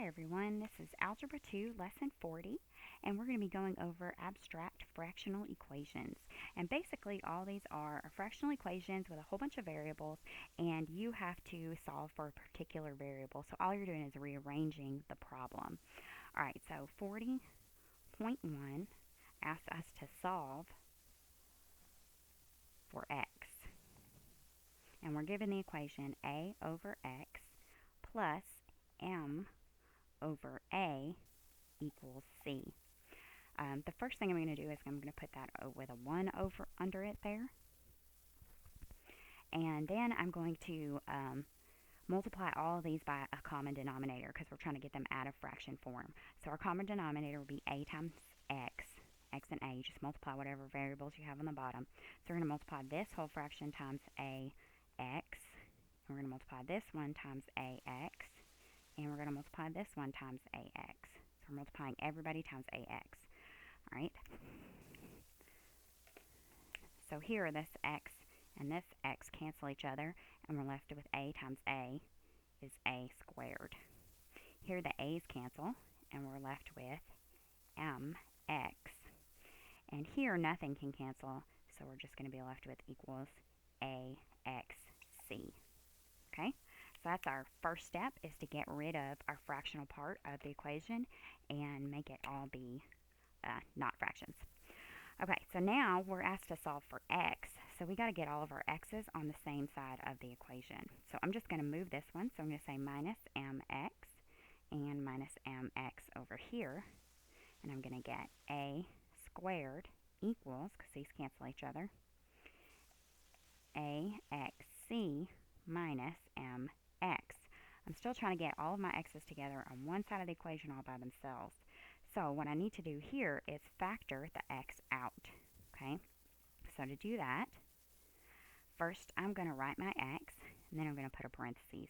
Hi everyone, this is Algebra 2, Lesson 40, and we're going to be going over abstract fractional equations. And basically all these are fractional equations with a whole bunch of variables, and you have to solve for a particular variable. So all you're doing is rearranging the problem. Alright, so 40.1 asks us to solve for x. And we're given the equation a over x plus m over a equals c. The first thing I'm going to do is I'm going to put that with a 1 over under it there. And then I'm going to multiply all of these by a common denominator because we're trying to get them out of fraction form. So our common denominator will be a times x. X and a, you just multiply whatever variables you have on the bottom. So we're going to multiply this whole fraction times ax. And we're going to multiply this one times ax. And we're going to multiply this one times ax. So we're multiplying everybody times ax. Alright? So here this x and this x cancel each other, and we're left with a times a is a squared. Here the a's cancel, and we're left with mx. And here nothing can cancel, so we're just going to be left with equals axc. Okay? So that's our first step, is to get rid of our fractional part of the equation and make it all be not fractions. Okay, so now we're asked to solve for x, so we got to get all of our x's on the same side of the equation. So I'm just going to move this one, so I'm going to say minus mx and minus mx over here, and I'm going to get a squared equals, because these cancel each other, axc minus mx. I'm still trying to get all of my x's together on one side of the equation all by themselves. So what I need to do here is factor the x out. Okay? So to do that, first I'm going to write my x, and then I'm going to put a parentheses.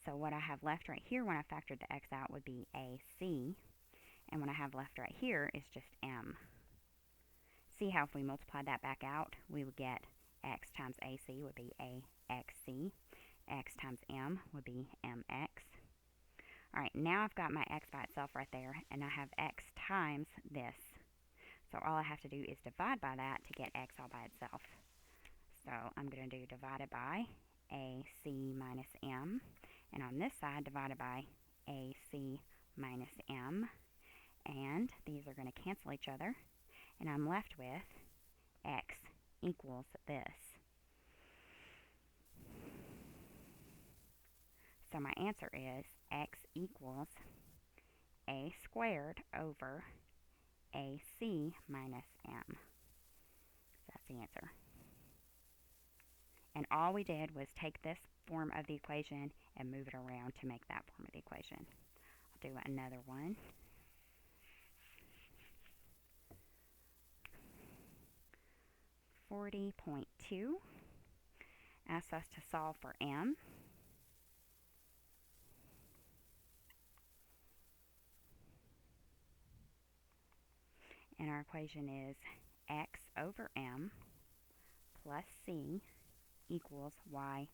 So what I have left right here when I factored the x out would be ac, and what I have left right here is just m. See how if we multiply that back out, we would get x times ac would be axc. X times m would be mx. Alright, now I've got my x by itself right there, and I have x times this. So all I have to do is divide by that to get x all by itself. So I'm going to do divided by ac minus m, and on this side divided by ac minus m, and these are going to cancel each other, and I'm left with x equals this. So my answer is x equals a squared over ac minus m. That's the answer. And all we did was take this form of the equation and move it around to make that form of the equation. I'll do another one. .2 asks us to solve for m. And our equation is x over m plus c equals y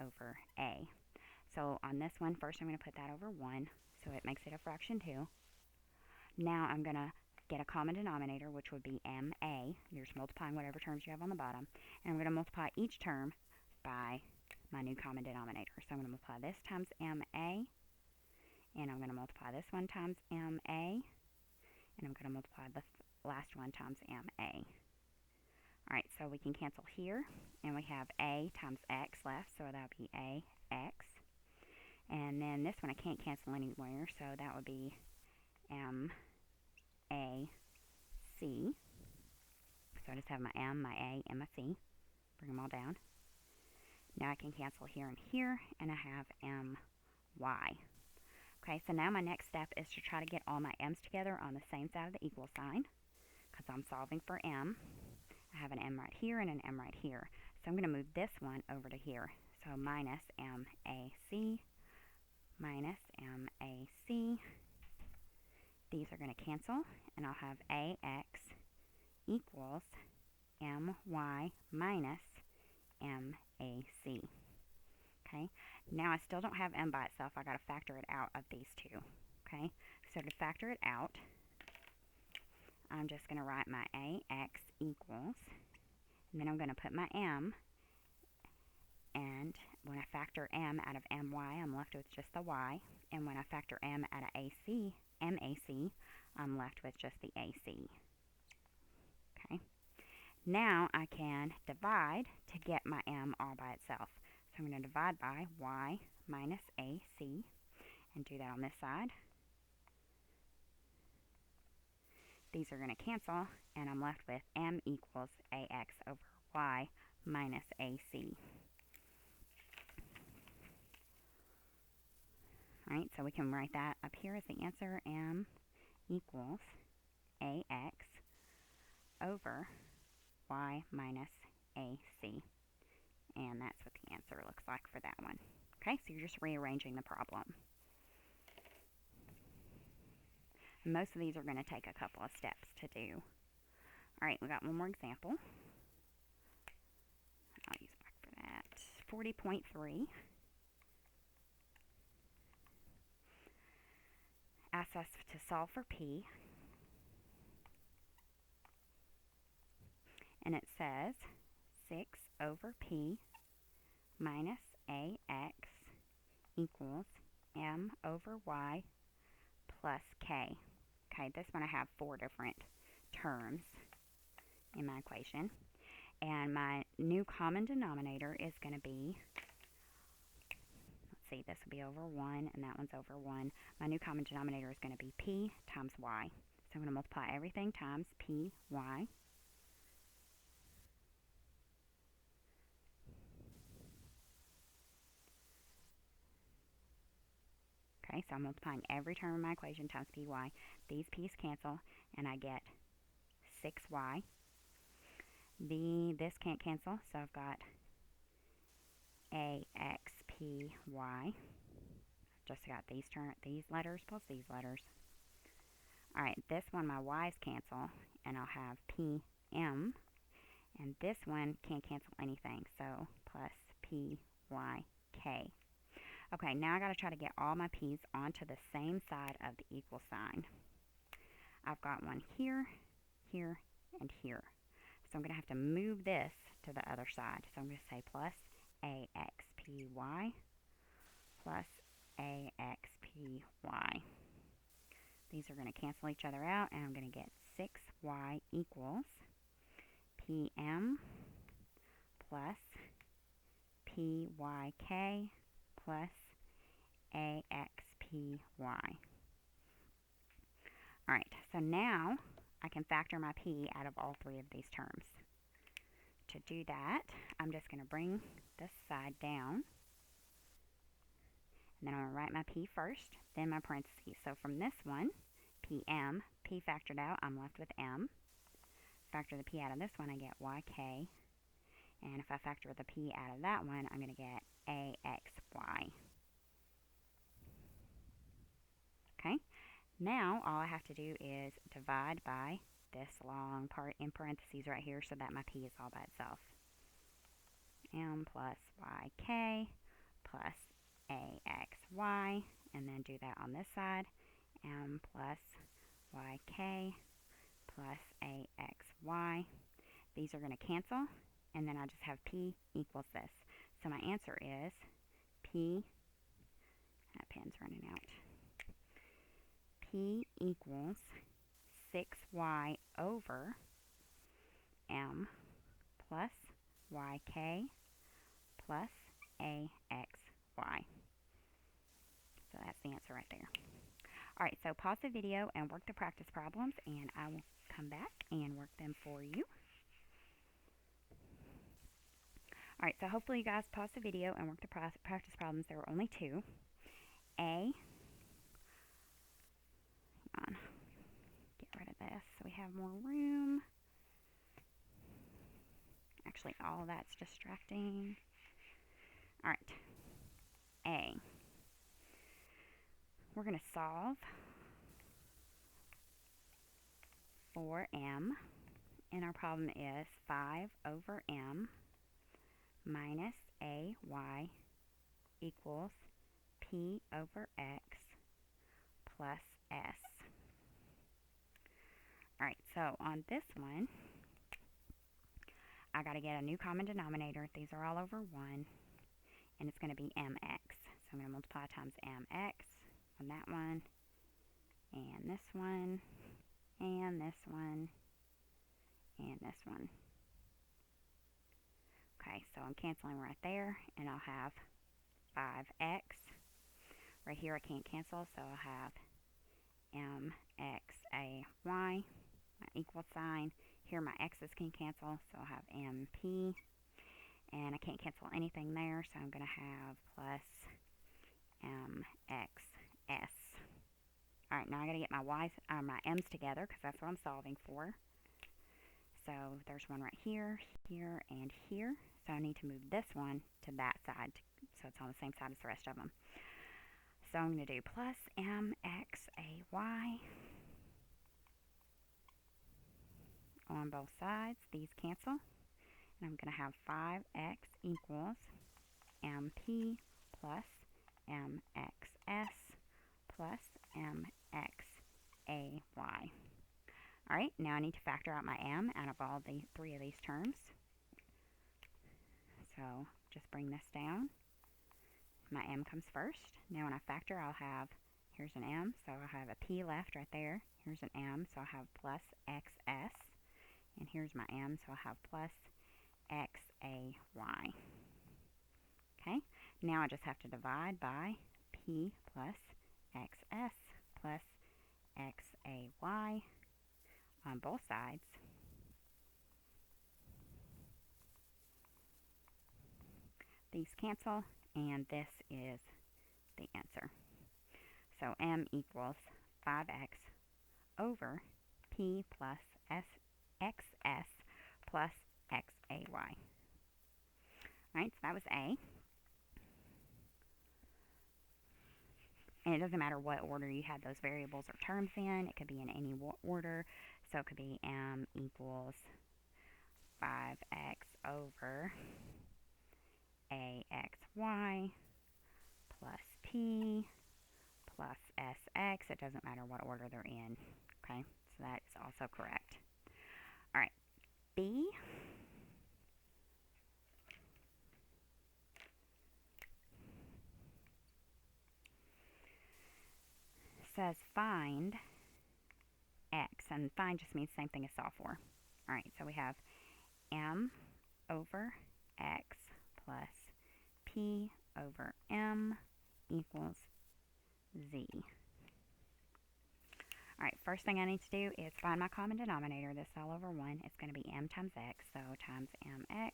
over a. So on this one, first I'm going to put that over 1, so it makes it a fraction too. Now I'm going to get a common denominator, which would be ma. You're just multiplying whatever terms you have on the bottom. And I'm going to multiply each term by my new common denominator. So I'm going to multiply this times ma, and I'm going to multiply this one times ma, and I'm going to multiply the last one times ma. Alright, so we can cancel here, and we have a times x left, so that would be ax. And then this one I can't cancel anywhere, so that would be mac. So I just have my m, my a, and my c. Bring them all down. Now I can cancel here and here, and I have my. Okay, so now my next step is to try to get all my m's together on the same side of the equal sign, because I'm solving for m. I have an m right here and an m right here. So I'm going to move this one over to here. So minus mac minus mac. These are going to cancel, and I'll have ax equals my minus mac. Okay, now I still don't have m by itself. I got to factor it out of these two. Okay, so to factor it out, I'm just going to write my AX equals, and then I'm going to put my M, and when I factor M out of MY, I'm left with just the Y, and when I factor M out of AC, MAC, I'm left with just the AC. Okay, now I can divide to get my M all by itself. So I'm going to divide by Y minus AC, and do that on this side. These are going to cancel, and I'm left with M equals AX over Y minus AC. Alright, so we can write that up here as the answer. M equals AX over Y minus AC. And that's what the answer looks like for that one. Okay, so you're just rearranging the problem. Most of these are going to take a couple of steps to do. Alright, we got one more example. I'll use black for that. 40.3 asks us to solve for P. And it says 6 over P minus AX equals M over Y plus K. Okay, this one I have 4 different terms in my equation. And my new common denominator is going to be, let's see, this will be over 1, and that one's over 1. My new common denominator is going to be P times Y. So I'm going to multiply everything times PY. Okay, so I'm multiplying every term in my equation times PY. These P's cancel, and I get 6Y. This can't cancel, so I've got AXPY. Just got these letters plus these letters. Alright, this one my Y's cancel, and I'll have PM. And this one can't cancel anything, so plus PYK. Okay, now I got to try to get all my P's onto the same side of the equal sign. I've got one here, here, and here. So I'm going to have to move this to the other side. So I'm going to say plus AXPY plus AXPY. These are going to cancel each other out, and I'm going to get 6Y equals PM plus PYK plus AXPY. Alright, so now I can factor my P out of all 3 of these terms. To do that, I'm just going to bring this side down. And then I'm going to write my P first, then my parentheses. So from this one, PM, P factored out, I'm left with M. Factor the P out of this one, I get YK. And if I factor the P out of that one, I'm going to get AXY. Okay, now all I have to do is divide by this long part in parentheses right here so that my P is all by itself. M plus YK plus AXY, and then do that on this side. M plus YK plus AXY. These are going to cancel, and then I just have P equals this. So my answer is P, that pen's running out, P equals 6Y over M plus YK plus AXY. So that's the answer right there. Alright, so pause the video and work the practice problems, and I will come back and work them for you. Alright, so hopefully you guys pause the video and work the practice problems. There were only 2. Hang on. Get rid of this so we have more room. Actually, all that's distracting. Alright. A. We're going to solve for M, and our problem is 5 over M minus AY equals P over X plus s. Alright, so on this one, I got to get a new common denominator. These are all over 1, and it's going to be mx. So I'm going to multiply times mx on that one, and this one, and this one, and this one. Okay, so I'm canceling right there, and I'll have 5x. Right here I can't cancel, so I'll have mxay, my equal sign. Here my x's can cancel, so I'll have mp. And I can't cancel anything there, so I'm going to have plus mxs. Alright, now I got to get my my m's together, because that's what I'm solving for. So there's one right here, here, and here. So I need to move this one to that side, so it's on the same side as the rest of them. So I'm going to do plus mxay on both sides. These cancel. And I'm going to have 5x equals mp plus mxs plus mxay. Alright, now I need to factor out my m out of all the 3 of these terms. So just bring this down. My m comes first. Now when I factor, I'll have, here's an m, so I'll have a p left right there. Here's an m, so I'll have plus xs. And here's my m, so I'll have plus xay. Okay, now I just have to divide by p plus xs plus xay on both sides. These cancel, and this is the answer. So m equals 5x over p plus xs plus xay. Alright, so that was A. And it doesn't matter what order you had those variables or terms in. It could be in any order. So it could be m equals 5x over axy plus p plus sx. It doesn't matter what order they're in. Okay, so that is also correct. Alright, B says find x, and find just means the same thing as solve for. Alright, so we have m over x plus p over m equals z. Alright, first thing I need to do is find my common denominator. This all over 1. It's going to be m times x, so times mx.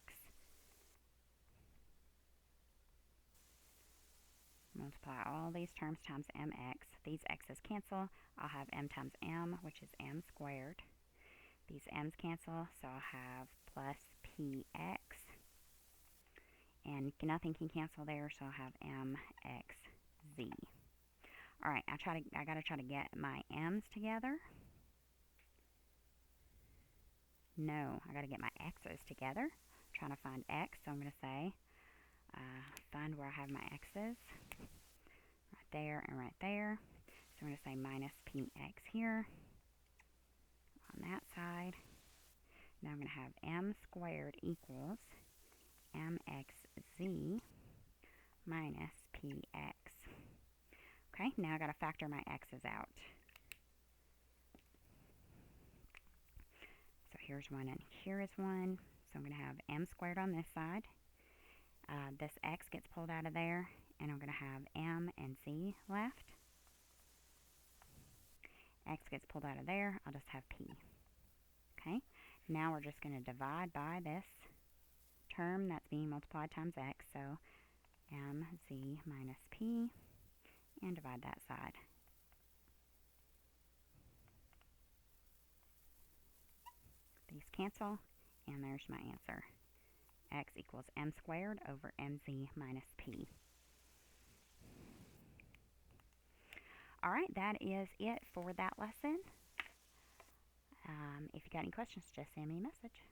Multiply all these terms times mx. These x's cancel. I'll have m times m, which is m squared. These m's cancel, so I'll have plus px. And nothing can cancel there, so I'll have mxz. Alright, I gotta try to get my m's together. No, I gotta get my x's together. I'm trying to find x, so I'm gonna say find where I have my x's. Right there and right there. So I'm gonna say minus px here on that side. Now I'm gonna have m squared equals mxz minus px. Okay, now I gotta factor my x's out. So here's one and here is one. So I'm gonna have m squared on this side. This x gets pulled out of there, and I'm gonna have m and z left. X gets pulled out of there, I'll just have p. Okay, now we're just gonna divide by this term that's being multiplied times x, so mz minus p, and divide that side. These cancel, and there's my answer. X equals m squared over mz minus p. Alright, that is it for that lesson. If you got any questions, just send me a message.